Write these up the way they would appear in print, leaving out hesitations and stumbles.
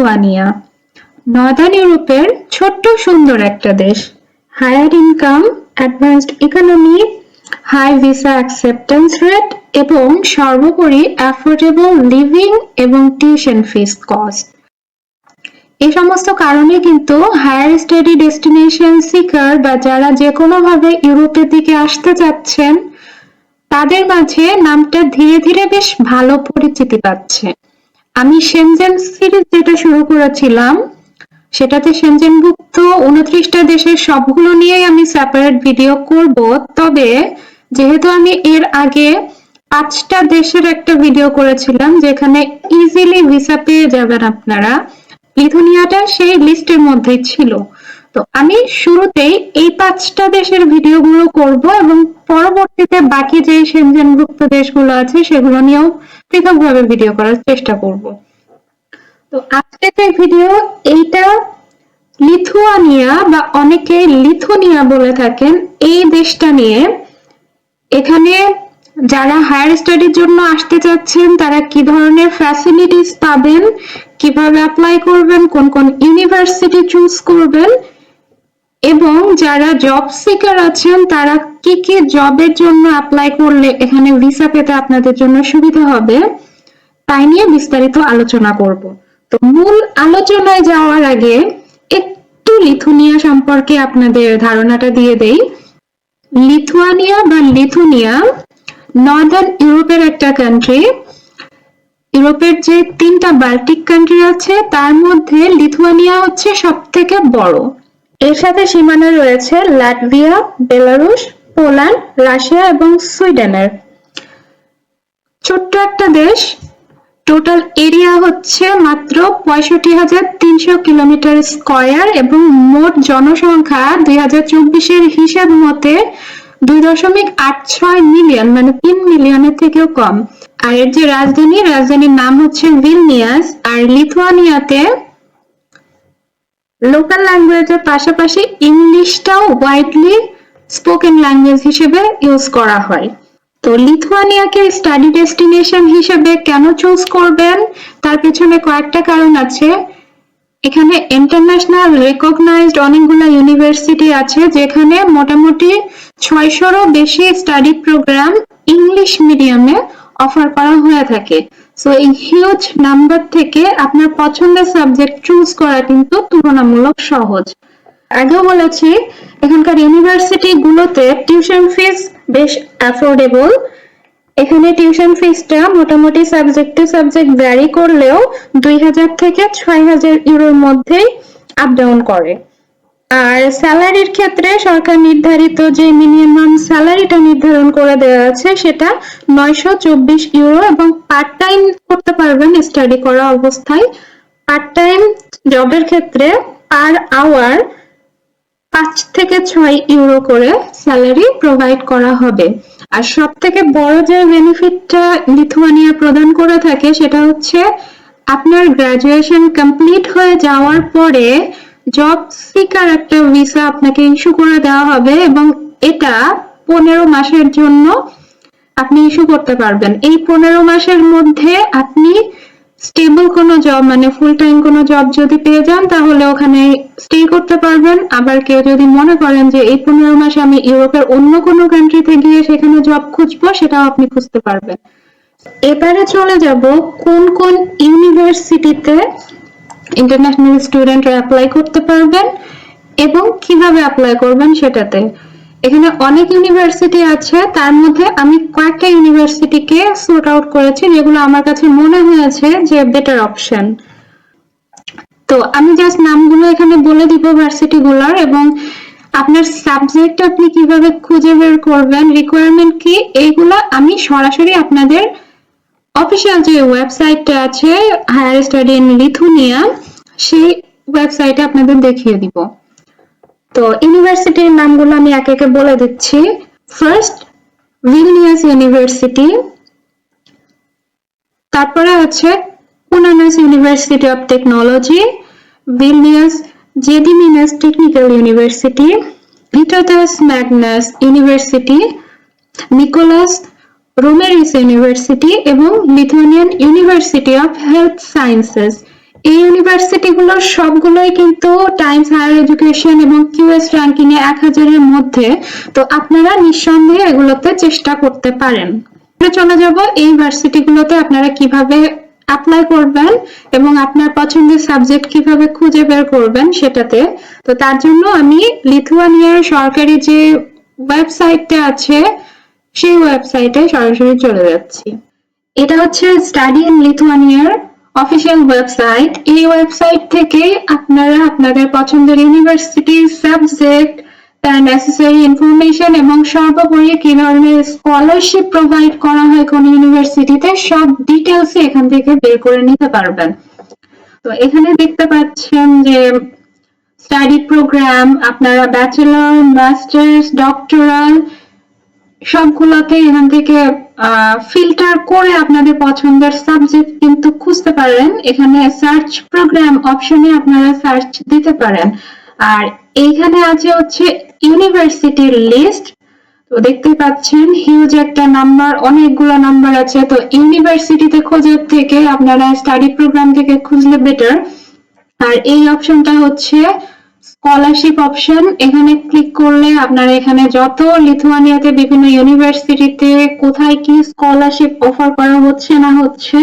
Lithuania. Northern ইউরোপের ছোট্ট সুন্দর একটা দেশ। Higher income, advanced economy, high visa acceptance rate এবং সর্বোপরি অ্যাফোর্ডেবল লিভিং এবং টিউশন ফিস কস্ট। এই সমস্ত কারণে কিন্তু হায়ার স্টাডি ডেস্টিনেশন সিকার বা যারা যে কোনোভাবে ইউরোপের দিকে আসতে চাচ্ছেন তাদের মাঝে নামটা ধীরে ধীরে বেশ ভালো পরিচিতি পাচ্ছে। আমি শেনজেন সিরিজ যেটা শুরু করেছিলাম সেটাতে শেনজেনভুক্ত 29টা দেশের সবগুলো নিয়েই আমি সেপারেট ভিডিও করব, তবে যেহেতু আমি এর আগে 5টা দেশের একটা ভিডিও করেছিলাম যেখানে ইজিলি ভিসা পেয়ে যাবেন আপনারা, লিথুয়ানিয়াটা সেই লিস্টের মধ্যেই ছিল। তো আমি শুরুতেই এই 5টা দেশের ভিডিওগুলো করব এবং পরবর্তীতে বাকি যে শেনজেনভুক্ত দেশগুলো আছে সেগুলো নিয়েও পৃথকভাবে ভিডিও করার চেষ্টা করব। তো আজকের যে ভিডিও এইটা লিথুয়ানিয়া বা অনেকে লিথুনিয়া বলে থাকেন এই দেশটা নিয়ে। এখানে যারা হায়ার স্টাডির জন্য আসতে চাচ্ছেন তারা কি ধরনের ফ্যাসিলিটিস পাবেন, কিভাবে অ্যাপ্লাই করবেন, কোন কোন ইউনিভার্সিটি চুজ করবেন এবং যারা জব সিকার আছেন তারা কি কি জবের জন্য অ্যাপ্লাই করলে এখানে ভিসা পেতে আপনাদের জন্য সুবিধা হবে তাই নিয়ে বিস্তারিত আলোচনা করব। তো মূল আলোচনায় যাওয়ার আগে একটু লিথুনিয়া সম্পর্কে আপনাদের ধারণাটা দিয়ে দেই। লিথুয়ানিয়া বা লিথুনিয়া নর্দার্ন ইউরোপের একটা কান্ট্রি। ইউরোপের যে 3টা বাল্টিক কান্ট্রি আছে তার মধ্যে লিথুয়ানিয়া হচ্ছে সবথেকে বড়। এর সাথে সীমানা রয়েছে লাটভিয়া, বেলারুশ, পোল্যান্ড, রাশিয়া এবং সুইডেনের। ছোট্ট একটা দেশ, টোটাল এরিয়া হচ্ছে মাত্র 65,300 কিলোমিটার স্কয়ার এবং মোট জনসংখ্যা 2024-এর হিসাব মতে 2.86 মিলিয়ন, মানে 3 মিলিয়নের থেকেও কম। আর এর যে রাজধানীর নাম হচ্ছে ভিলনিয়াস। আর লিথুয়ানিয়াতে লোকাল ল্যাঙ্গুয়েজের পাশাপাশি ইংলিশটাও ওয়াইডলি স্পোকেন ল্যাঙ্গুয়েজ হিসেবে ইউজ করা হয়। তো লিথুয়ানিয়াকে স্টাডি ডেস্টিনেশন হিসেবে কেন চুজ করবেন তার পেছনে কয়েকটা কারণ আছে। এখানে ইন্টারন্যাশনাল রেকগনাইজড অনেকগুলো ইউনিভার্সিটি আছে যেখানে মোটামুটি 600-রও বেশি স্টাডি প্রোগ্রাম ইংলিশ মিডিয়ামে অফার করা হয়ে থাকে। সো এই হিউজ নাম্বার থেকে আপনার পছন্দের সাবজেক্ট চুজ করা কিন্তু তুলনামূলক সহজ। আগেও বলেছি এখানকার ইউনিভার্সিটি গুলোতে টিউশন ফিস বেশ অ্যাফোর্ডেবল। এখানে টিউশন ফিসটা মোটামুটি সাবজেক্ট টু সাবজেক্ট ভ্যারি করলেও 2,000 থেকে 6,000 ইউরোর মধ্যেই আপ ডাউন করে। আর স্যালারির ক্ষেত্রে সরকার নির্ধারিত যে মিনিমাম স্যালারিটা নির্ধারণ করে দেওয়া আছে সেটা 924 ইউরো এবং পার্ট টাইম করতে পারবেন স্টাডি করা অবস্থায়। পার্ট টাইম জবের ক্ষেত্রে পার আওয়ার 5 থেকে 6 ইউরো করে স্যালারি প্রোভাইড করা হবে। আর সব থেকে বড় যে বেনিফিটটা লিথুয়ানিয়া প্রদান করে থাকে সেটা হচ্ছে আপনার গ্রাজুয়েশন কমপ্লিট হয়ে যাওয়ার পরে জব সিকার একটা ভিসা আপনাকে ইস্যু করে দেওয়া হবে এবং এটা 15 মাসের জন্য আপনি ইস্যু করতে পারবেন। এই 15 মাসের মধ্যে আপনি স্টেবল কোনো জব, মানে ফুল টাইম কোনো জব যদি পেয়ে যান তাহলে ওখানে স্টে করতে পারবেন। আবার কেউ যদি মনে করেন যে এই 15 মাসে আমি ইউরোপের অন্য কোনো কান্ট্রিতে গিয়ে সেখানে জব খুঁজবো, সেটাও আপনি খুঁজতে পারবেন। এবারে চলে যাব কোন কোন ইউনিভার্সিটিতে ইন্টারন্যাশনাল স্টুডেন্টরা অ্যাপ্লাই করতে পারবেন এবং কিভাবে অ্যাপ্লাই করবেন সেটাতে। এখানে অনেক ইউনিভার্সিটি আছে, তার মধ্যে আমি কয়েকটা ইউনিভার্সিটিকে সর্ট আউট করেছি যেগুলো আমার কাছে মনে হয়েছে যে বেটার অপশন। তো আমি জাস্ট নামগুলো এখানে বলে দিব ভার্সিটিগুলোর, এবং আপনার সাবজেক্ট আপনি কিভাবে খুঁজে বের করবেন, রিকোয়ারমেন্ট কি, এইগুলা আমি সরাসরি আপনাদের অফিসিয়াল যে ওয়েবসাইটটা আছে হায়ার স্টাডি ইন লিথুনিয়া সেই ওয়েবসাইটে আপনাদের দেখিয়ে দিব। তো ইউনিভার্সিটির নামগুলো আমি একে একে বলে দিচ্ছি। ফার্স্ট ভিলনিয়াস ইউনিভার্সিটি, তারপরে আছে Kaunas University of Technology, Vilnius Gediminas Technical University, Vytautas Magnus University, Mykolas Romeris University এবং Lithuanian University of Health Sciences. এই ইউনিভার্সিটিগুলোর সবগুলোই কিন্তু টাইমস হায়ার এডুকেশন এবং কিউএস র্যাঙ্কিং এ 1000-এর মধ্যে। তো আপনারা নিঃসন্দেহে এগুলোতে চেষ্টা করতে পারেন। চলে যাব এই ভার্সিটিগুলোতে আপনারা কিভাবে অ্যাপ্লাই করবেন এবং আপনার পছন্দের সাবজেক্ট কিভাবে খুঁজে বের করবেন সেটাতে। তো তার জন্য আমি লিথুয়ানিয়ার সরকারি যে ওয়েবসাইটটা আছে সেই ওয়েবসাইটে সরাসরি চলে যাচ্ছি। এটা হচ্ছে স্টাডি ইন লিথুয়ানিয়ার অফিসিয়াল ওয়েবসাইট। এই ওয়েবসাইট থেকে আপনারা আপনাদের পছন্দের ইউনিভার্সিটি সাবজেক্ট, তার নেসেসারি ইনফরমেশন এবং সর্বোপরি কি ধরনের স্কলারশিপ প্রোভাইড করা হয় কোন ইউনিভার্সিটিতে সব ডিটেলস এখান থেকে বের করে নিতে পারবেন। তো এখানে দেখতে পাচ্ছেন যে স্টাডি প্রোগ্রাম, আপনারা ব্যাচেলর, মাস্টার্স, ডক্টরাল সবগুলোতে এখান থেকে ফিল্টার করে আপনাদের পছন্দের সাবজেক্ট কিন্তু খুঁজতে পারেন। এখানে সার্চ প্রোগ্রাম অপশনে আপনারা সার্চ দিতে পারেন। আর এইখানে আছে হচ্ছে ইউনিভার্সিটির লিস্ট। তো দেখতে পাচ্ছেন হিউজ একটা নাম্বার, অনেকগুলো নাম্বার আছে। তো ইউনিভার্সিটিতে খোঁজার থেকে আপনারা স্টাডি প্রোগ্রাম থেকে খুঁজলে বেটার। আর এই অপশনটা হচ্ছে স্কলারশিপ অপশন। এখানে ক্লিক করলে আপনারা এখানে যত লিথুয়ানিয়াতে বিভিন্ন ইউনিভার্সিটিতে কোথায় কি স্কলারশিপ অফার করা হচ্ছে না হচ্ছে,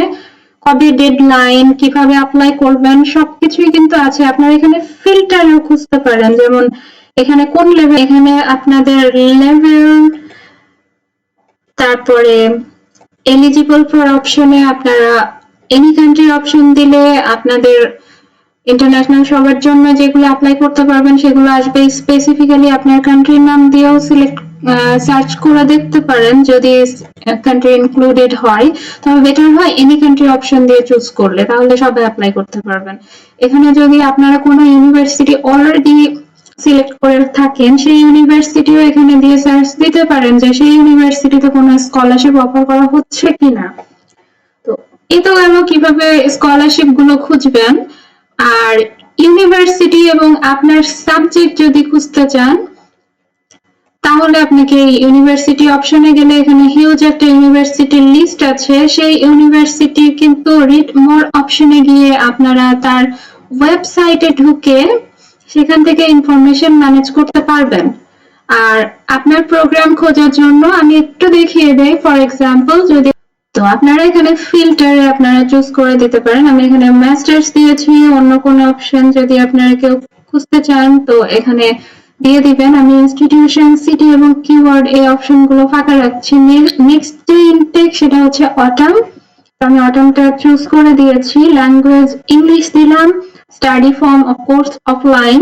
কবে ডেডলাইন, কিভাবে অ্যাপ্লাই করবেন সবকিছুই কিন্তু আছে। আপনারা এখানে ফিল্টারও খুঁজতে পারেন, যেমন এখানে কোন লেভেল, এখানে আপনাদের লেভেল, তারপরে এলিজিবল ফর অপশনে আপনারা এনি কান্ট্রি অপশন দিলে আপনাদের ইন্টারন্যাশনাল সবার জন্য যেগুলো অ্যাপ্লাই করতে পারবেন সেগুলো আসবে। স্পেসিফিক্যালি আপনার কান্ট্রির নাম দিয়েও সিলেক্ট সার্চ করে দেখতে পারেন। যদি কান্ট্রি ইনক্লুডেড হয় তবে বেটার হয় এনি কান্ট্রি অপশন দিয়ে চুজ করলে, তাহলে সবাই অ্যাপ্লাই করতে পারবেন। এখানে যদি আপনারা কোনো ইউনিভার্সিটি অলরেডি সিলেক্ট করে থাকেন সেই ইউনিভার্সিটিও এখানে দিয়ে সার্চ দিতে পারেন যে সেই ইউনিভার্সিটিতে কোনো স্কলারশিপ অফার করা হচ্ছে কিনা। তো এই তো গেল কিভাবে স্কলারশিপ গুলো খুঁজবেন। আর ইউনিভার্সিটি এবং আপনার সাবজেক্ট যদি খুঁজতে চান তাহলে আপনাকে ইউনিভার্সিটি অপশনে গেলে এখানে হিউজ একটা ইউনিভার্সিটির লিস্ট আছে। সেই ইউনিভার্সিটি কিন্তু রিড মোর অপশনে গিয়ে আপনারা তার ওয়েবসাইটে ঢুকে সেখান থেকে ইনফরমেশন ম্যানেজ করতে পারবেন। আর আপনার প্রোগ্রাম খোঁজার জন্য আমি একটু দেখিয়ে দেই। ফর এক্সাম্পল, যদি তো আপনারা এখানে ফিল্টারে আপনারা চুজ করে দিতে পারেন। আমি এখানে মাস্টার্স দিয়েছি, অন্য কোনো অপশন যদি আপনারা কেউ খুঁজতে চান তো এখানে দিয়ে দিবেন। আমি ইনস্টিটিউশন, সিটি এবং কিওয়ার্ড এই অপশনগুলো ফাঁকা রাখছি। নেক্সট যে ইনটেক সেটা হচ্ছে অটাম। আমি অটামটা চুজ করে দিয়েছি। ল্যাঙ্গুয়েজ ইংলিশ দিলাম। Study form of course offline.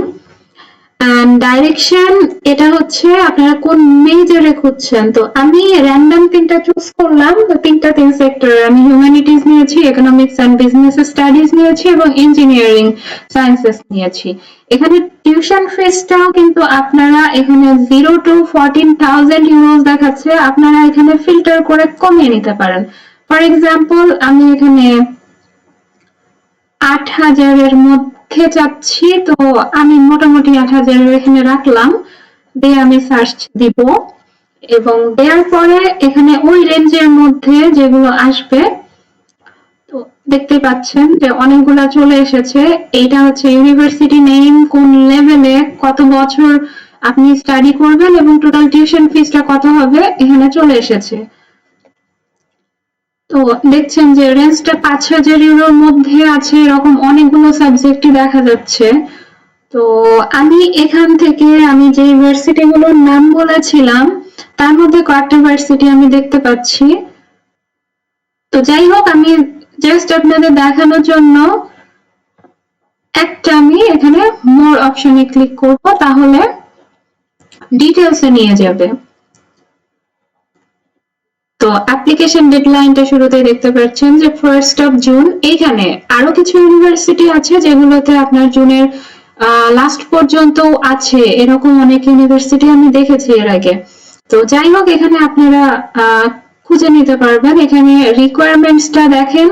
And direction এটা হচ্ছে আপনারা কোন মেজরে খুঁজছেন। তো আমি র্যান্ডম তিনটা চুজ করলাম। তো তিন সেক্টর, আমি হিউম্যানিটিজ নিয়েছি, ইকোনমিক্স এন্ড বিজনেস স্টাডিজ নিয়েছি এবং ইঞ্জিনিয়ারিং সায়েন্সেস নিয়েছি। এখানে টিউশন ফিসটাও কিন্তু আপনারা এখানে 0 to 14,000 ইউরোস দেখাচ্ছে। আপনারা এখানে ফিল্টার করে কমিয়ে নিতে পারেন। ফর এক্সাম্পল, আমি এখানে 8,000-এর মধ্যে চাচ্ছি, তো আমি মোটামুটি 8,000 এখানে রাখলাম, দিয়ে আমি সার্চ দিব এবং দেওয়ার পরে এখানে ওই রেঞ্জের মধ্যে যেগুলো আসবে, তো দেখতে পাচ্ছেন যে অনেকগুলো চলে এসেছে। এইটা হচ্ছে ইউনিভার্সিটি নেম, কোন লেভেলে কত বছর আপনি স্টাডি করবেন এবং টোটাল টিউশন ফিসটা কত হবে এখানে চলে এসেছে। তো দেখছেন যে রেঞ্জটা 5,000 ইউরোর মধ্যে আছে, এরকম অনেকগুলো সাবজেক্টই দেখা যাচ্ছে। তো আমি এখান থেকে আমি যে ইউনিভার্সিটি গুলোর নাম বলেছিলাম তার মধ্যে কয়েকটা ভার্সিটি আমি দেখতে পাচ্ছি। তো যাই হোক, আমি জাস্ট আপনাদের দেখানোর জন্য একটা আমি এখানে মোর অপশনে ক্লিক করব, তাহলে ডিটেলসে নিয়ে যাবে। তো অ্যাপ্লিকেশন ডেডলাইনটা শুরুতেই দেখতে পাচ্ছেন যে 1st of জুন। এইখানে আরো কিছু ইউনিভার্সিটি আছে যেগুলোতে আপনার জুনের লাস্ট পর্যন্ত আছে, এরকম অনেক ইউনিভার্সিটি আমি দেখেছি এর আগে। তো যাই হোক, এখানে আপনারা খুঁজে নিতে পারবেন। এখানে রিকোয়ারমেন্টসটা দেখেন।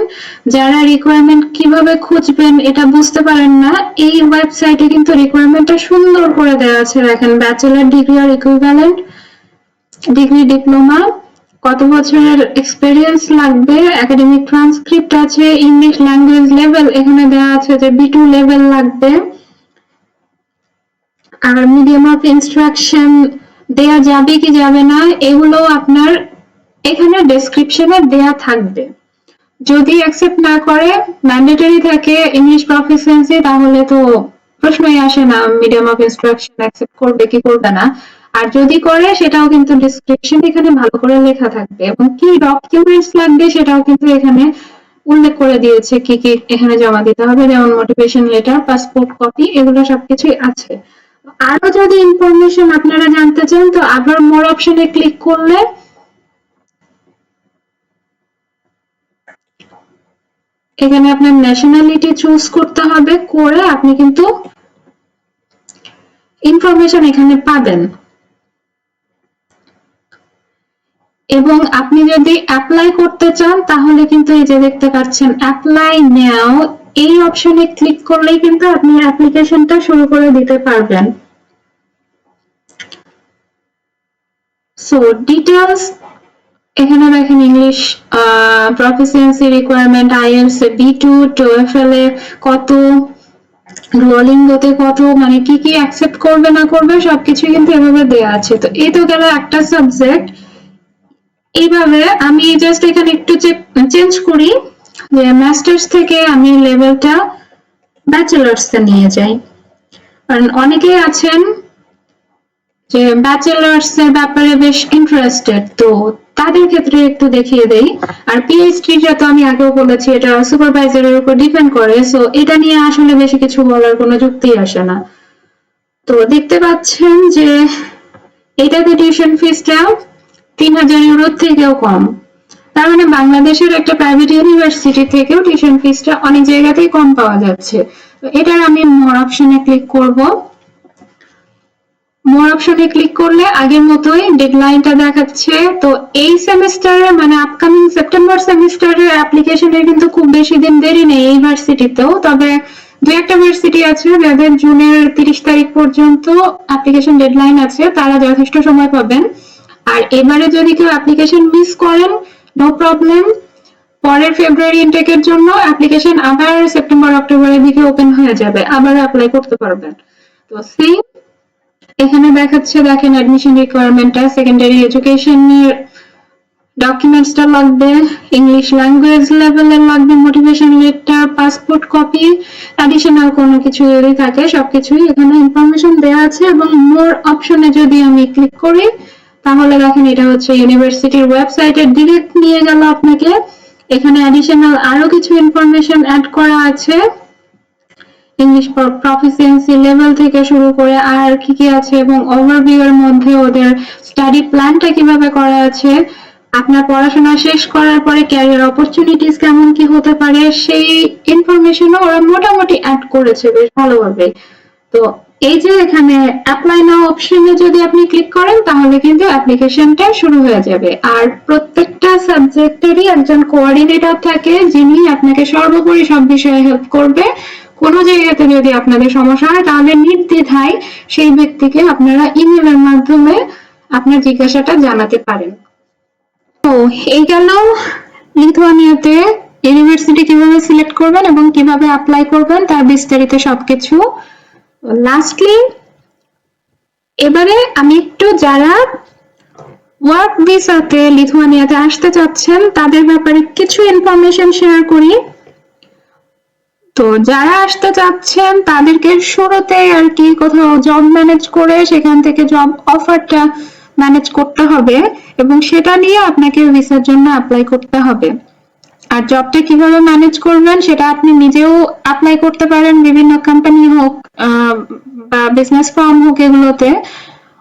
যারা রিকোয়ারমেন্ট কিভাবে খুঁজবেন এটা বুঝতে পারেন না, এই ওয়েবসাইটে কিন্তু রিকোয়ারমেন্টটা সুন্দর করে দেওয়া আছে। দেখেন, ব্যাচেলর ডিগ্রি আর ইকুইভ্যালেন্ট ডিগ্রি, ডিপ্লোমা, কত বছরের এক্সপেরিয়েন্স লাগবে, একাডেমিক ট্রান্সক্রিপ্ট আছে, ইংলিশ ল্যাঙ্গুয়েজ লেভেল এখানে দেওয়া আছে যে B2 লেভেল লাগবে, আর মিডিয়াম অফ ইনস্ট্রাকশন দেয়া যাবে কি যাবে না এগুলো আপনার এখানে ডেসক্রিপশনে দেয়া থাকবে। যদি অ্যাকসেপ্ট না করে, ম্যান্ডেটরি থাকে ইংলিশ প্রফিসিয়েন্সি, তাহলে তো প্রশ্নই আসে না মিডিয়াম অফ ইনস্ট্রাকশন অ্যাকসেপ্ট করবে কি করবে না। আর যদি করে সেটাও কিন্তু ডেসক্রিপশন এখানে ভালো করে লেখা থাকবে, এবং কি ডকুমেন্টস লাগবে সেটাও কিন্তু এখানে উল্লেখ করে দিয়েছে কি কি এখানে জমা দিতে হবে, যেমন মোটিভেশন লেটার, পাসপোর্ট কপি, এগুলো সবকিছুই আছে। আরো যদি ইনফরমেশন আপনারা জানতে চান তো আবার মোর অপশনে ক্লিক করলে এখানে আপনার ন্যাশনালিটি চুজ করতে হবে, করে আপনি কিন্তু ইনফরমেশন এখানে পাবেন। এবং আপনি যদি অ্যাপ্লাই করতে চান তাহলে কিন্তু এই যে দেখতে পাচ্ছেন অ্যাপ্লাই নাও, এই অপশনে ক্লিক করলেই কিন্তু আপনি অ্যাপ্লিকেশনটা শুরু করে দিতে পারবেন। সো ডিটেইলস এখানে দেখেন English proficiency requirement IELTS B2, TOEFL এ কত, ডুওলিঙ্গোতে কত, মানে কি কি অ্যাকসেপ্ট করবে না করবে সবকিছু কিন্তু এভাবে দেয়া আছে। তো এই তো গেল একটা সাবজেক্ট। এইভাবে আমি জাস্ট এখানে একটু চেঞ্জ করি যে মাস্টার্স থেকে আমি লেভেলটা ব্যাচেলার্স এ নিয়ে যাই, কারণ অনেকেই আছেন যে ব্যাচেলার্স এর ব্যাপারে বেশ ইন্টারেস্টেড, তো তাদের ক্ষেত্রে একটু দেখিয়ে দেই। আর পিএইচডিটা তো আমি আগেও বলেছি এটা সুপারভাইজারের উপর ডিপেন্ড করে, সো এটা নিয়ে আসলে বেশি কিছু বলার কোনো যুক্তি আসে না। তো দেখতে পাচ্ছেন যে এটাতে টিউশন ফিসটা 3000 ইউরোর থেকেও কম, তার মানে বাংলাদেশের একটা প্রাইভেট ইউনিভার্সিটি থেকেও টিউশন ফিসটা অনেক জায়গাতেই কম পাওয়া যাচ্ছে। তো এটার আমি মোর অপশনে ক্লিক করব। মোর অপশনে ক্লিক করলে আগের মতোই ডেডলাইনটা দেখাচ্ছে। তো এই সেমিস্টারে মানে আপকামিং সেপ্টেম্বর সেমিস্টারের অ্যাপ্লিকেশনের কিন্তু খুব বেশি দিন দেরি নেই এই ভার্সিটিতেও, তবে দু একটা ভার্সিটি আছে যাদের জুনের 30 তারিখ পর্যন্ত অ্যাপ্লিকেশন ডেডলাইন আছে, তারা যথেষ্ট সময় পাবেন। আর এবারে যদি কেউ অ্যাপ্লিকেশন মিস করেন, নো প্রবলেম, পরের ফেব্রুয়ারি ইনটেকের জন্য অ্যাপ্লিকেশন আবার সেপ্টেম্বর অক্টোবরের দিকে ওপেন হয়ে যাবে, আবার অ্যাপ্লাই করতে পারবেন। তো সেম এখানে দেখাচ্ছে, দেখেন অ্যাডমিশন রিকোয়ারমেন্টটা সেকেন্ডারি এডুকেশনের ডকুমেন্টসটা লাগবে, ইংলিশ ল্যাঙ্গুয়েজ লেভেলের লাগবে, motivation letter, passport copy, additional কোনো কিছু যদি থাকে সবকিছুই এখানে ইনফরমেশন দেওয়া আছে। এবং মোর অপশনে যদি আমি ক্লিক করি তাহলে দেখেন এটা হচ্ছে ইউনিভার্সিটির ওয়েবসাইটে ডিরেক্ট নিয়ে গেল আপনাকে। এখানে অ্যাডিশনাল আরো কিছু ইনফরমেশন অ্যাড করা আছে, ইংলিশ প্রফিসিয়েন্সি লেভেল থেকে শুরু করে আর কি কি আছে, এবং ওভারভিউ এর মধ্যে ওদের স্টাডি প্ল্যানটা কিভাবে করা আছে, আপনার পড়াশোনা শেষ করার পরে ক্যারিয়ার অপরচুনিটিস কেমন কি হতে পারে সেই ইনফরমেশনও ওরা মোটামুটি অ্যাড করেছে বেশ ভালোভাবে। তো এই যে এখানে অ্যাপ্লাই নাও অপশনে যদি আপনি ক্লিক করেন তাহলে কিন্তু অ্যাপ্লিকেশনটা শুরু হয়ে যাবে। আর প্রত্যেকটা সাবজেক্টেরই একজন কোঅর্ডিনেটর থাকে যিনি আপনাকে সর্বোপরি সব বিষয়ে হেল্প করবে। কোনো জায়গাতে যদি আপনাদের সমস্যা হয় তাহলে নির্দ্বিধায় সেই ব্যক্তিকে আপনারা ইমেলের মাধ্যমে আপনার জিজ্ঞাসাটা জানাতে পারেন। তো এই গেল লিথুয়ানিয়াতে ইউনিভার্সিটি কিভাবে সিলেক্ট করবেন এবং কিভাবে অ্যাপ্লাই করবেন তার বিস্তারিত সবকিছু। লাস্টলি এবারে আমি একটু যারা ওয়ার্ক ভিসাতে লিথুয়ানিয়াতে আসতে চাচ্ছেন তাদের ব্যাপারে কিছু ইনফরমেশন শেয়ার করি। তো যারা আসতে চাচ্ছেন তাদেরকে শুরুতে আর কি কোথাও জব ম্যানেজ করে সেখান থেকে জব অফারটা ম্যানেজ করতে হবে এবং সেটা নিয়ে আপনাকে ভিসার জন্য অ্যাপ্লাই করতে হবে। আর জবটা কিভাবে ম্যানেজ করবেন সেটা আপনি নিজেও অ্যাপ্লাই করতে পারেন, বিভিন্ন কোম্পানি হোক বা বিজনেস ফার্ম হোক এগুলোতে,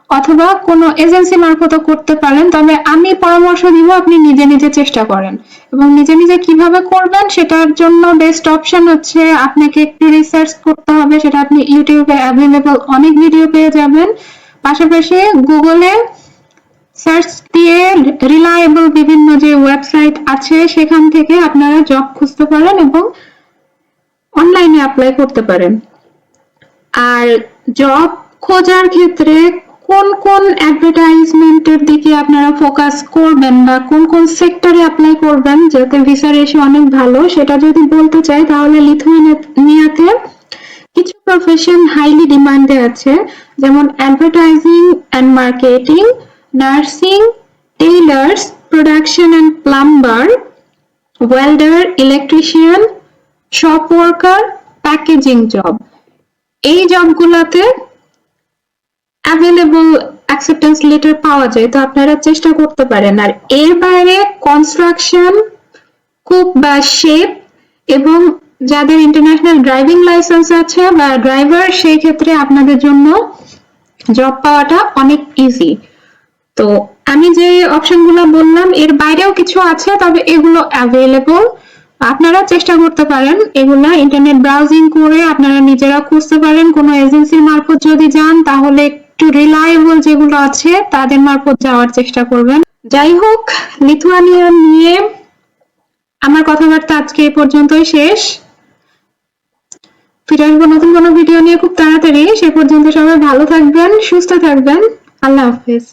অথবা কোনো এজেন্সি মারফতও করতে পারেন। তবে আমি পরামর্শ দিব আপনি নিজে নিজে চেষ্টা করেন, এবং নিজে নিজে কিভাবে করবেন সেটার জন্য বেস্ট অপশন হচ্ছে আপনাকে একটু রিসার্চ করতে হবে। সেটা আপনি ইউটিউবে অ্যাভেলেবল অনেক ভিডিও পেয়ে যাবেন, পাশাপাশি গুগলে সার্চ দিয়ে রিলায়েবল বিভিন্ন যে ওয়েবসাইট আছে সেখান থেকে আপনারা জব খুঁজতে পারেন এবং অনলাইনে অ্যাপ্লাই করতে পারেন। আর জব খোঁজার ক্ষেত্রে কোন কোন অ্যাডভার্টাইজমেন্টের দিকে আপনারা ফোকাস করবেন বা কোন কোন সেক্টরে অ্যাপ্লাই করবেন যাতে ভিসা রেশিও অনেক ভালো, সেটা যদি বলতে চাই তাহলে লিথুয়ানিয়াতে কিছু প্রফেশন হাইলি ডিমান্ডে আছে, যেমন advertising and marketing, nursing, tailors, production and plumber, welder, electrician, shop worker, packaging job. এই জবগুলোতে অ্যাভেলেবল অ্যাকসেপ্টেন্স লেটার পাওয়া যায়, তো আপনারা চেষ্টা করতে পারেন। আর এর বাইরে কনস্ট্রাকশন, কুক বা শেফ এবং যাদের ইন্টারন্যাশনাল ড্রাইভিং লাইসেন্স আছে বা ড্রাইভার, সেই ক্ষেত্রে আপনাদের জন্য জব পাওয়াটা অনেক ইজি। তো আমি যে অপশনগুলো বললাম এর বাইরেও কিছু আছে, তবে এগুলো অ্যাভেলেবল, আপনারা চেষ্টা করতে পারেন। এগুলা ইন্টারনেট ব্রাউজিং করে আপনারা নিজেরা খুঁজতে পারেন। কোনো এজেন্সির মারফত যদি যান তাহলে একটু রিলায়েবল যেগুলো আছে তাদের মারফত যাওয়ার চেষ্টা করবেন। যাই হোক, লিথুয়ানিয়া নিয়ে আমার কথাবার্তা আজকে এই পর্যন্তই শেষ। ফিরে আসবো নতুন কোনো ভিডিও নিয়ে খুব তাড়াতাড়ি। সে পর্যন্ত সবাই ভালো থাকবেন, সুস্থ থাকবেন। আল্লাহ হাফেজ।